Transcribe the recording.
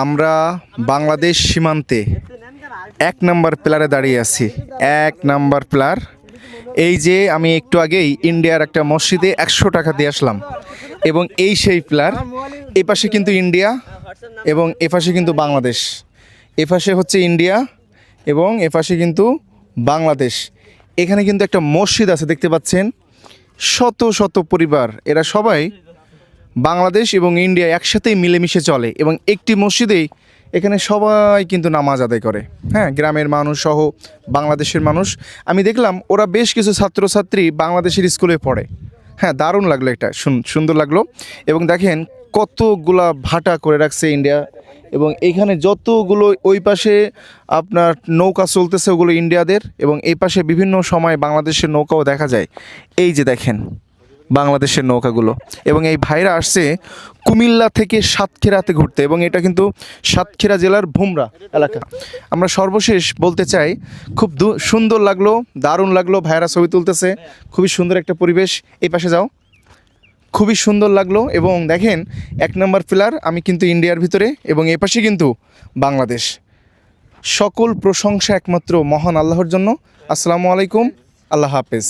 আমরা বাংলাদেশ সীমান্তে ১ নাম্বার পিলারে দাঁড়িয়ে আছি। ১ নাম্বার পিলার। এই যে আমি একটু আগেই ইন্ডিয়ার একটা মসজিদে ১০০ টাকা দিয়ে আসলাম এবং এই সেই পিলার। এপাশে কিন্তু ইন্ডিয়া এবং এপাশে কিন্তু বাংলাদেশ। এপাশে হচ্ছে ইন্ডিয়া এবং এপাশে কিন্তু বাংলাদেশ। এখানে কিন্তু একটা মসজিদ আছে, দেখতে পাচ্ছেন। শত শত পরিবার, এরা সবাই বাংলাদেশ এবং ইন্ডিয়া একসাথেই মিলেমিশে চলে এবং একটি মসজিদেই এখানে সবাই কিন্তু নামাজ আদায় করে। হ্যাঁ, গ্রামের মানুষ সহ বাংলাদেশের মানুষ। আমি দেখলাম ওরা বেশ কিছু ছাত্রছাত্রী বাংলাদেশের স্কুলে পড়ে। হ্যাঁ, দারুণ লাগলো, এটা সুন্দর লাগলো। এবং দেখেন কতগুলা ভাটা করে রাখছে ইন্ডিয়া এবং এইখানে যতগুলো ওই পাশে আপনার নৌকা চলতেছে ওগুলো ইন্ডিয়াদের এবং এই পাশে বিভিন্ন সময় বাংলাদেশের নৌকাও দেখা যায়। এই যে দেখেন বাংলাদেশের নৌকাগুলো এবং এই ভাইরা আসছে কুমিল্লা থেকে সাতক্ষীরাতে ঘুরতে এবং এটা কিন্তু সাতক্ষীরা জেলার ভুমরা এলাকা। আমরা সর্বশেষ বলতে চাই খুব সুন্দর লাগলো, দারুণ লাগলো। ভাইরা ছবি তুলতেছে, খুবই সুন্দর একটা পরিবেশ। এই পাশে যাও, খুবই সুন্দর লাগলো। এবং দেখেন ১ নম্বর পিলার, আমি কিন্তু ইন্ডিয়ার ভিতরে এবং এই পাশে কিন্তু বাংলাদেশ। সকল প্রশংসা একমাত্র মহান আল্লাহর জন্য। আসসালামু আলাইকুম, আল্লাহ হাফেজ।